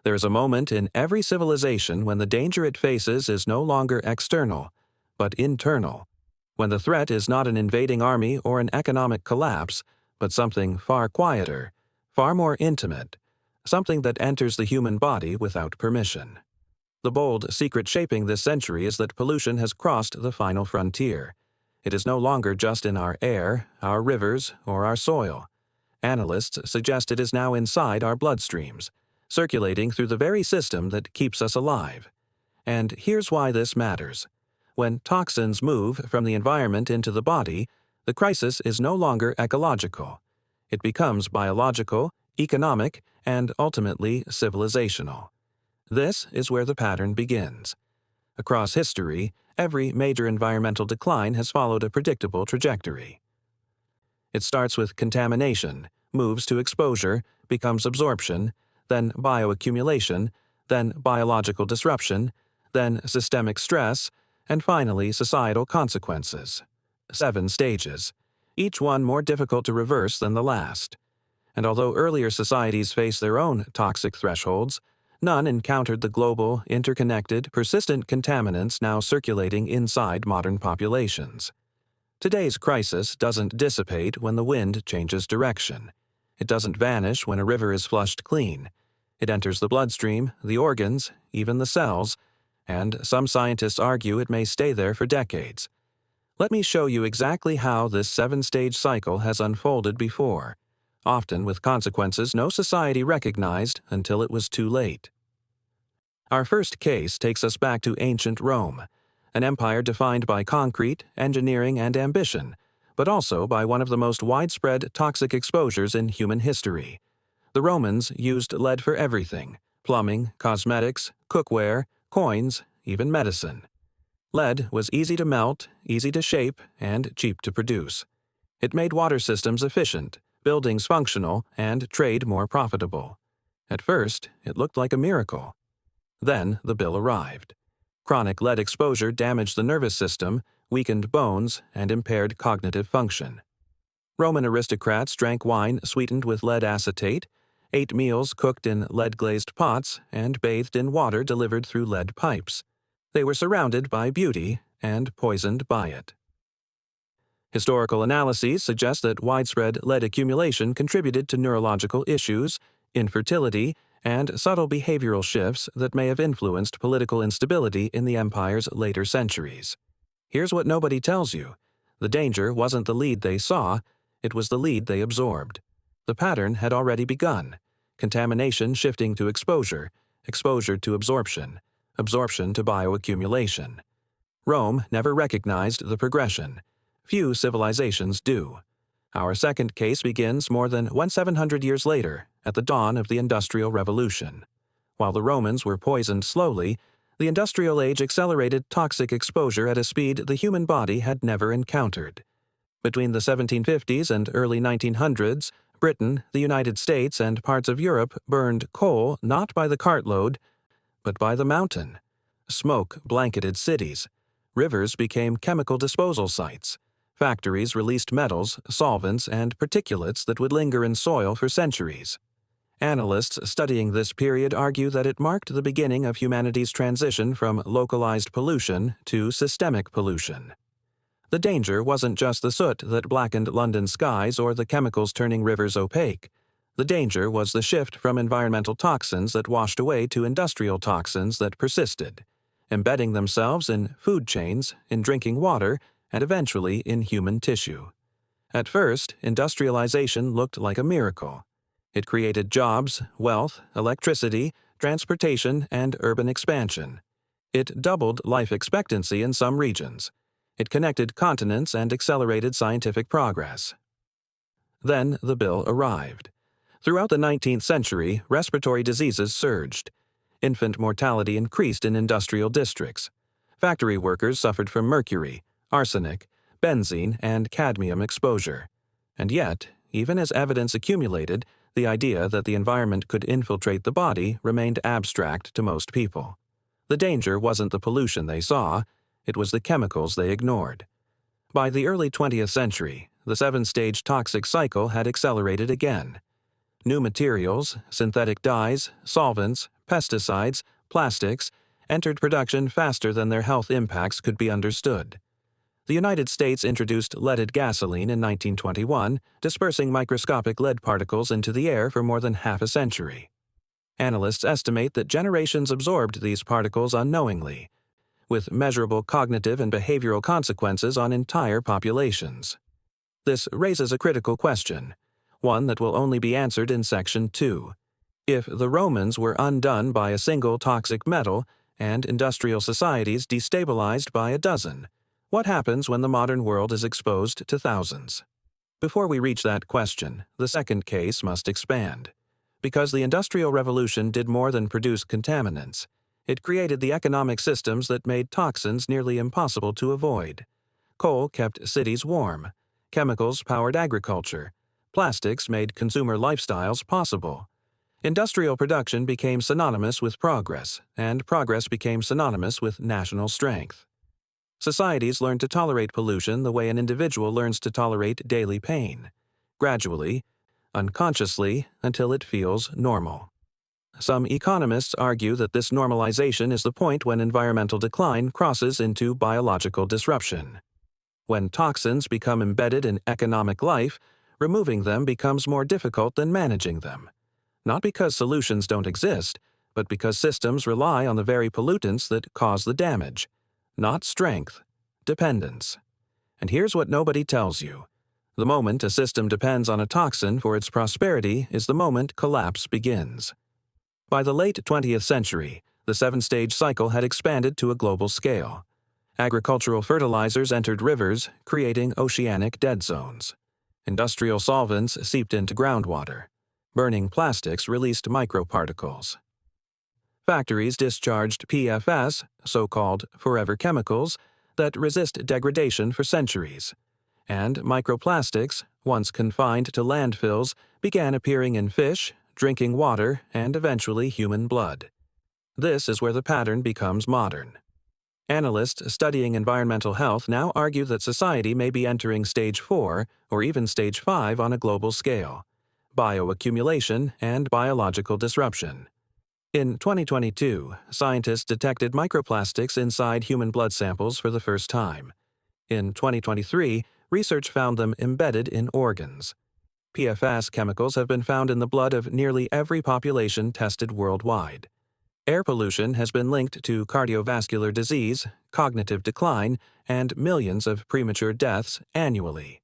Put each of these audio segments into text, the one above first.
There is a moment in every civilization when the danger it faces is no longer external, but internal, when the threat is not an invading army or an economic collapse, but something far quieter, far more intimate, something that enters the human body without permission. The bold secret shaping this century is that pollution has crossed the final frontier. It is no longer just in our air, our rivers, or our soil. Analysts suggest it is now inside our bloodstreams, circulating through the very system that keeps us alive. And here's why this matters. When toxins move from the environment into the body, the crisis is no longer ecological. It becomes biological, economic, and ultimately civilizational. This is where the pattern begins. Across history, every major environmental decline has followed a predictable trajectory. It starts with contamination, moves to exposure, becomes absorption, then bioaccumulation, then biological disruption, then systemic stress, and finally societal consequences. 7 stages, each one more difficult to reverse than the last. And although earlier societies faced their own toxic thresholds, none encountered the global, interconnected, persistent contaminants now circulating inside modern populations. Today's crisis doesn't dissipate when the wind changes direction. It doesn't vanish when a river is flushed clean. It enters the bloodstream, the organs, even the cells, and some scientists argue it may stay there for decades. Let me show you exactly how this 7-stage cycle has unfolded before, often with consequences no society recognized until it was too late. Our first case takes us back to ancient Rome, an empire defined by concrete, engineering, and ambition, but also by one of the most widespread toxic exposures in human history. The Romans used lead for everything: plumbing, cosmetics, cookware, coins, even medicine. Lead was easy to melt, easy to shape, and cheap to produce. It made water systems efficient, buildings functional, and trade more profitable. At first, it looked like a miracle. Then the bill arrived. Chronic lead exposure damaged the nervous system, weakened bones, and impaired cognitive function. Roman aristocrats drank wine sweetened with lead acetate, ate meals cooked in lead-glazed pots, and bathed in water delivered through lead pipes. They were surrounded by beauty and poisoned by it. Historical analyses suggest that widespread lead accumulation contributed to neurological issues, infertility, and subtle behavioral shifts that may have influenced political instability in the empire's later centuries. Here's what nobody tells you. The danger wasn't the lead they saw, it was the lead they absorbed. The pattern had already begun. Contamination shifting to exposure, exposure to absorption, absorption to bioaccumulation. Rome never recognized the progression. Few civilizations do. Our second case begins more than 1700 years later, at the dawn of the Industrial Revolution. While the Romans were poisoned slowly, the Industrial Age accelerated toxic exposure at a speed the human body had never encountered. Between the 1750s and early 1900s, Britain, the United States, and parts of Europe burned coal not by the cartload, but by the mountain. Smoke blanketed cities. Rivers became chemical disposal sites. Factories released metals, solvents, and particulates that would linger in soil for centuries. Analysts studying this period argue that it marked the beginning of humanity's transition from localized pollution to systemic pollution. The danger wasn't just the soot that blackened London skies or the chemicals turning rivers opaque. The danger was the shift from environmental toxins that washed away to industrial toxins that persisted, embedding themselves in food chains, in drinking water, and eventually in human tissue. At first, industrialization looked like a miracle. It created jobs, wealth, electricity, transportation, and urban expansion. It doubled life expectancy in some regions. It connected continents and accelerated scientific progress. Then the bill arrived. Throughout the 19th century, respiratory diseases surged. Infant mortality increased in industrial districts. Factory workers suffered from mercury, arsenic, benzene, and cadmium exposure. And yet, even as evidence accumulated, the idea that the environment could infiltrate the body remained abstract to most people. The danger wasn't the pollution they saw, it was the chemicals they ignored. By the early 20th century, the 7-stage toxic cycle had accelerated again. New materials, synthetic dyes, solvents, pesticides, plastics, entered production faster than their health impacts could be understood. The United States introduced leaded gasoline in 1921, dispersing microscopic lead particles into the air for more than half a century. Analysts estimate that generations absorbed these particles unknowingly, with measurable cognitive and behavioral consequences on entire populations. This raises a critical question, one that will only be answered in Section 2. If the Romans were undone by a single toxic metal and industrial societies destabilized by a dozen, what happens when the modern world is exposed to thousands? Before we reach that question, the second case must expand. Because the Industrial Revolution did more than produce contaminants, it created the economic systems that made toxins nearly impossible to avoid. Coal kept cities warm. Chemicals powered agriculture. Plastics made consumer lifestyles possible. Industrial production became synonymous with progress, and progress became synonymous with national strength. Societies learned to tolerate pollution the way an individual learns to tolerate daily pain, gradually, unconsciously, until it feels normal. Some economists argue that this normalization is the point when environmental decline crosses into biological disruption. When toxins become embedded in economic life, removing them becomes more difficult than managing them. Not because solutions don't exist, but because systems rely on the very pollutants that cause the damage. Not strength, dependence. And here's what nobody tells you. The moment a system depends on a toxin for its prosperity is the moment collapse begins. By the late 20th century, the 7-stage cycle had expanded to a global scale. Agricultural fertilizers entered rivers, creating oceanic dead zones. Industrial solvents seeped into groundwater. Burning plastics released microparticles. Factories discharged PFAS, so-called forever chemicals, that resist degradation for centuries. And microplastics, once confined to landfills, began appearing in fish, drinking water, and eventually human blood. This is where the pattern becomes modern. Analysts studying environmental health now argue that society may be entering Stage 4 or even Stage 5 on a global scale: bioaccumulation and biological disruption. In 2022, scientists detected microplastics inside human blood samples for the first time. In 2023, research found them embedded in organs. PFAS chemicals have been found in the blood of nearly every population tested worldwide. Air pollution has been linked to cardiovascular disease, cognitive decline, and millions of premature deaths annually.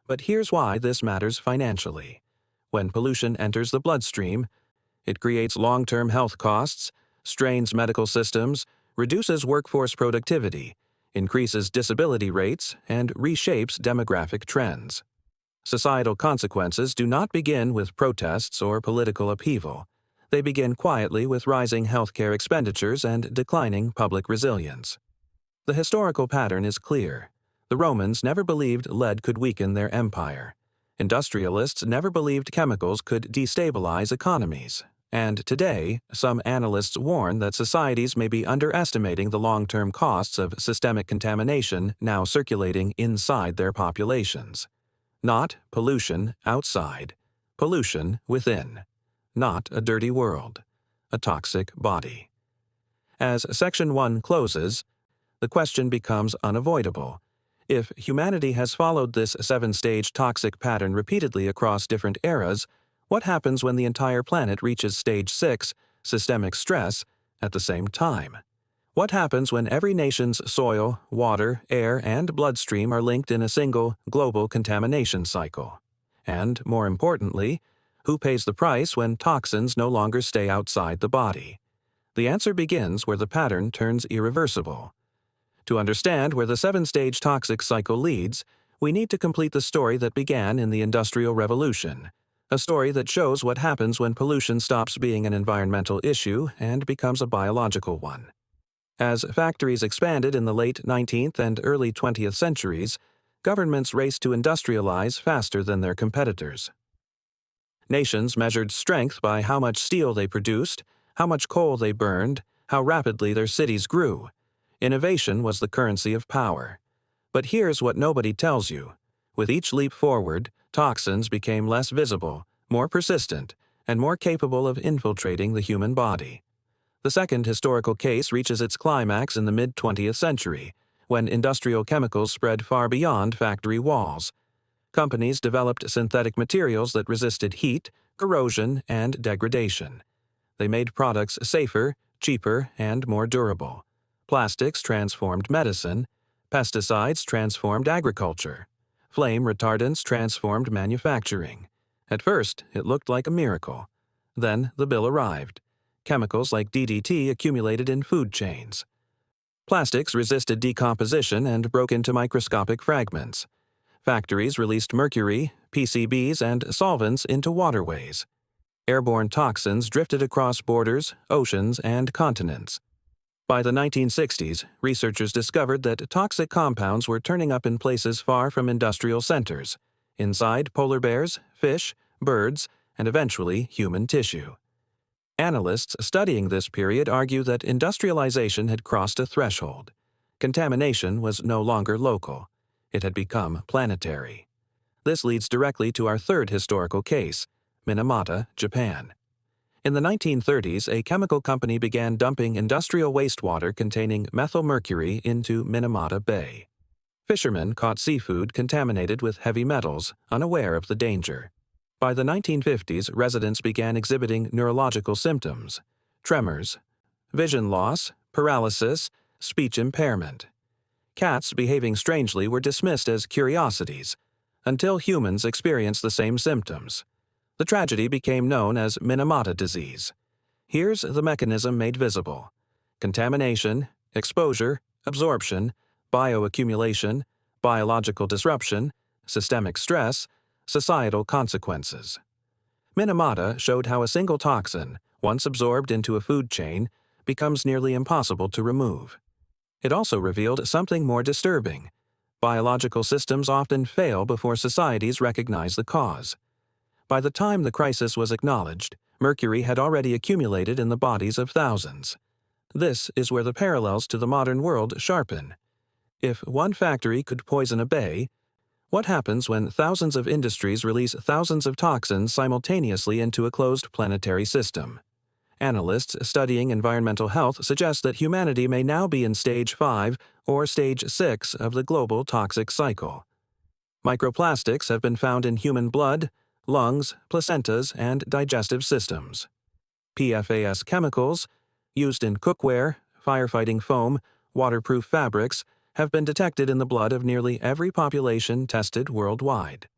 But here's why this matters financially. When pollution enters the bloodstream, it creates long-term health costs, strains medical systems, reduces workforce productivity, increases disability rates, and reshapes demographic trends. Societal consequences do not begin with protests or political upheaval. They begin quietly with rising healthcare expenditures and declining public resilience. The historical pattern is clear. The Romans never believed lead could weaken their empire. Industrialists never believed chemicals could destabilize economies. And today, some analysts warn that societies may be underestimating the long-term costs of systemic contamination now circulating inside their populations. Not pollution outside, pollution within. Not a dirty world, a toxic body. As Section 1 closes, the question becomes unavoidable. If humanity has followed this 7-stage toxic pattern repeatedly across different eras, what happens when the entire planet reaches Stage 6, systemic stress, at the same time? What happens when every nation's soil, water, air, and bloodstream are linked in a single global contamination cycle? And, more importantly, who pays the price when toxins no longer stay outside the body? The answer begins where the pattern turns irreversible. To understand where the 7-stage toxic cycle leads, we need to complete the story that began in the Industrial Revolution, a story that shows what happens when pollution stops being an environmental issue and becomes a biological one. As factories expanded in the late 19th and early 20th centuries, governments raced to industrialize faster than their competitors. Nations measured strength by how much steel they produced, how much coal they burned, how rapidly their cities grew. Innovation was the currency of power. But here's what nobody tells you. With each leap forward, toxins became less visible, more persistent, and more capable of infiltrating the human body. The second historical case reaches its climax in the mid-20th century, when industrial chemicals spread far beyond factory walls. Companies developed synthetic materials that resisted heat, corrosion, and degradation. They made products safer, cheaper, and more durable. Plastics transformed medicine. Pesticides transformed agriculture. Flame retardants transformed manufacturing. At first, it looked like a miracle. Then the bill arrived. Chemicals like DDT accumulated in food chains. Plastics resisted decomposition and broke into microscopic fragments. Factories released mercury, PCBs, and solvents into waterways. Airborne toxins drifted across borders, oceans, and continents. By the 1960s, researchers discovered that toxic compounds were turning up in places far from industrial centers, inside polar bears, fish, birds, and eventually human tissue. Analysts studying this period argue that industrialization had crossed a threshold. Contamination was no longer local. It had become planetary. This leads directly to our third historical case, Minamata, Japan. In the 1930s, a chemical company began dumping industrial wastewater containing methylmercury into Minamata Bay. Fishermen caught seafood contaminated with heavy metals, unaware of the danger. By the 1950s, residents began exhibiting neurological symptoms: tremors, vision loss, paralysis, speech impairment. Cats behaving strangely were dismissed as curiosities, until humans experienced the same symptoms. The tragedy became known as Minamata disease. Here's the mechanism made visible: contamination, exposure, absorption, bioaccumulation, biological disruption, systemic stress, societal consequences. Minamata showed how a single toxin, once absorbed into a food chain, becomes nearly impossible to remove. It also revealed something more disturbing. Biological systems often fail before societies recognize the cause. By the time the crisis was acknowledged, mercury had already accumulated in the bodies of thousands. This is where the parallels to the modern world sharpen. If one factory could poison a bay, what happens when thousands of industries release thousands of toxins simultaneously into a closed planetary system? Analysts studying environmental health suggest that humanity may now be in stage 5 or stage 6 of the global toxic cycle. Microplastics have been found in human blood, lungs, placentas, and digestive systems. PFAS chemicals, used in cookware, firefighting foam, waterproof fabrics, have been detected in the blood of nearly every population tested worldwide.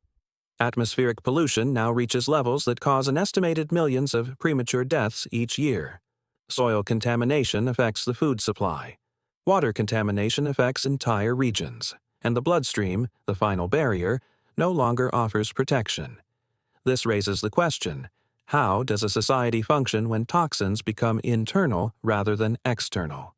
Atmospheric pollution now reaches levels that cause an estimated millions of premature deaths each year. Soil contamination affects the food supply. Water contamination affects entire regions. And the bloodstream, the final barrier, no longer offers protection. This raises the question: how does a society function when toxins become internal rather than external?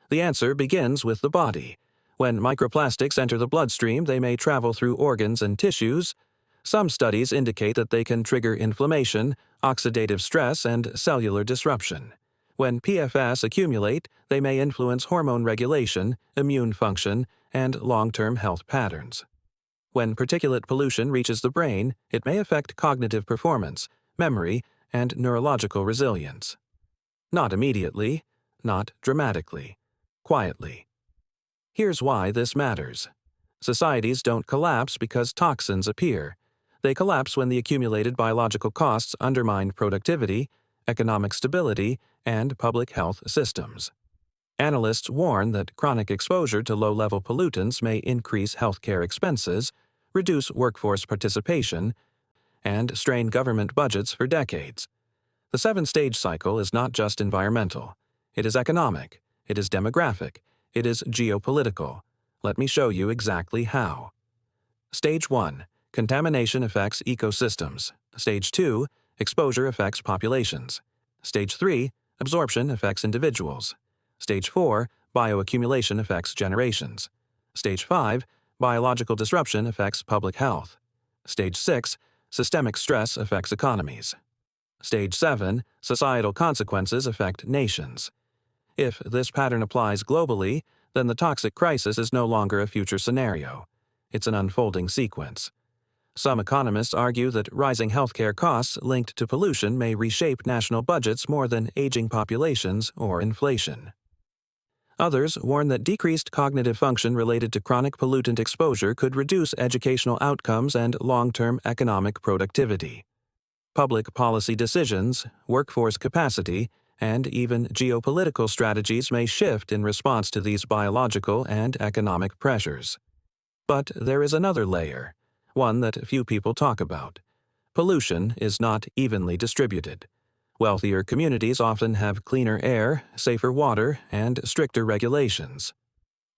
The answer begins with the body. When microplastics enter the bloodstream, they may travel through organs and tissues. Some studies indicate that they can trigger inflammation, oxidative stress, and cellular disruption. When PFAS accumulate, they may influence hormone regulation, immune function, and long-term health patterns. When particulate pollution reaches the brain, it may affect cognitive performance, memory, and neurological resilience. Not immediately, not dramatically. Quietly. Here's why this matters. Societies don't collapse because toxins appear. They collapse when the accumulated biological costs undermine productivity, economic stability, and public health systems. Analysts warn that chronic exposure to low-level pollutants may increase healthcare expenses, reduce workforce participation, and strain government budgets for decades. The 7-stage cycle is not just environmental. It is economic. It is demographic. It is geopolitical. Let me show you exactly how. Stage 1. Contamination affects ecosystems. Stage 2. Exposure affects populations. Stage 3. Absorption affects individuals. Stage 4. Bioaccumulation affects generations. Stage 5. Biological disruption affects public health. Stage 6. Systemic stress affects economies. Stage 7. Societal consequences affect nations. If this pattern applies globally, then the toxic crisis is no longer a future scenario. It's an unfolding sequence. Some economists argue that rising healthcare costs linked to pollution may reshape national budgets more than aging populations or inflation. Others warn that decreased cognitive function related to chronic pollutant exposure could reduce educational outcomes and long-term economic productivity. Public policy decisions, workforce capacity, and even geopolitical strategies may shift in response to these biological and economic pressures. But there is another layer, one that few people talk about. Pollution is not evenly distributed. Wealthier communities often have cleaner air, safer water, and stricter regulations.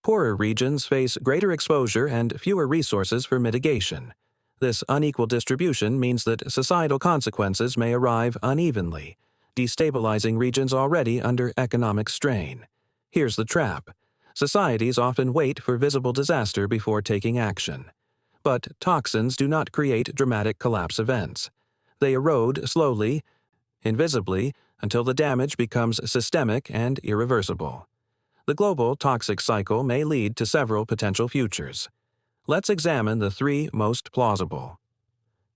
Poorer regions face greater exposure and fewer resources for mitigation. This unequal distribution means that societal consequences may arrive unevenly, destabilizing regions already under economic strain. Here's the trap. Societies often wait for visible disaster before taking action. But toxins do not create dramatic collapse events. They erode slowly, invisibly, until the damage becomes systemic and irreversible. The global toxic cycle may lead to several potential futures. Let's examine the three most plausible.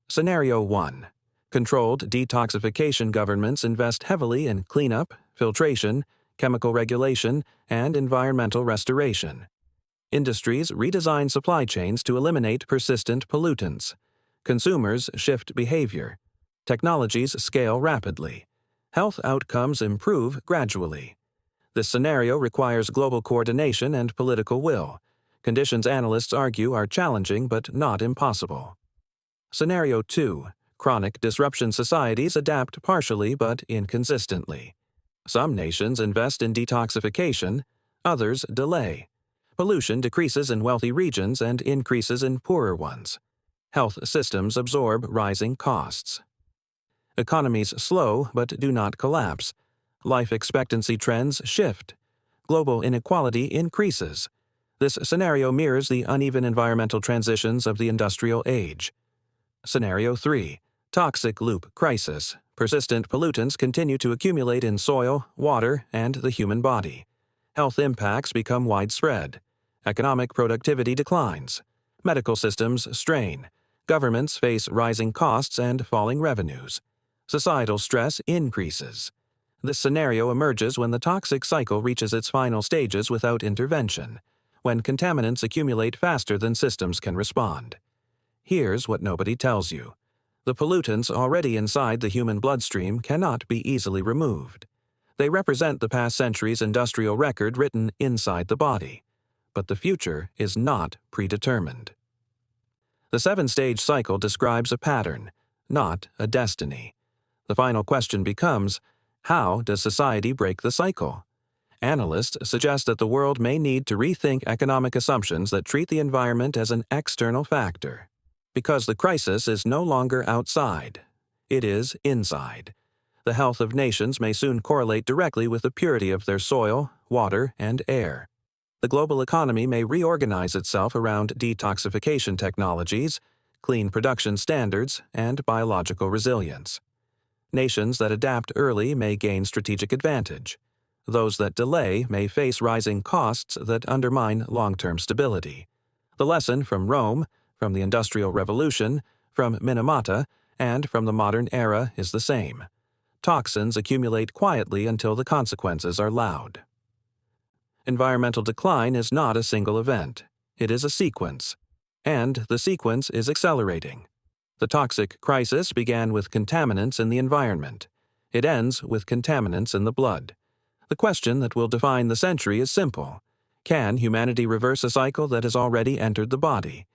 Scenario 1. Controlled detoxification. Governments invest heavily in cleanup, filtration, chemical regulation, and environmental restoration. Industries redesign supply chains to eliminate persistent pollutants. Consumers shift behavior. Technologies scale rapidly. Health outcomes improve gradually. This scenario requires global coordination and political will. Conditions analysts argue are challenging but not impossible. Scenario 2. Chronic disruption. Societies adapt partially but inconsistently. Some nations invest in detoxification, others delay. Pollution decreases in wealthy regions and increases in poorer ones. Health systems absorb rising costs. Economies slow but do not collapse. Life expectancy trends shift. Global inequality increases. This scenario mirrors the uneven environmental transitions of the industrial age. Scenario 3. Toxic loop crisis. Persistent pollutants continue to accumulate in soil, water, and the human body. Health impacts become widespread. Economic productivity declines. Medical systems strain. Governments face rising costs and falling revenues. Societal stress increases. This scenario emerges when the toxic cycle reaches its final stages without intervention, when contaminants accumulate faster than systems can respond. Here's what nobody tells you. The pollutants already inside the human bloodstream cannot be easily removed. They represent the past century's industrial record written inside the body. But the future is not predetermined. The 7-stage cycle describes a pattern, not a destiny. The final question becomes, how does society break the cycle? Analysts suggest that the world may need to rethink economic assumptions that treat the environment as an external factor. Because the crisis is no longer outside, it is inside. The health of nations may soon correlate directly with the purity of their soil, water, and air. The global economy may reorganize itself around detoxification technologies, clean production standards, and biological resilience. Nations that adapt early may gain strategic advantage. Those that delay may face rising costs that undermine long-term stability. The lesson from Rome, from the Industrial Revolution, from Minamata, and from the modern era is the same. Toxins accumulate quietly until the consequences are loud. Environmental decline is not a single event. It is a sequence. And the sequence is accelerating. The toxic crisis began with contaminants in the environment. It ends with contaminants in the blood. The question that will define the century is simple. Can humanity reverse a cycle that has already entered the body?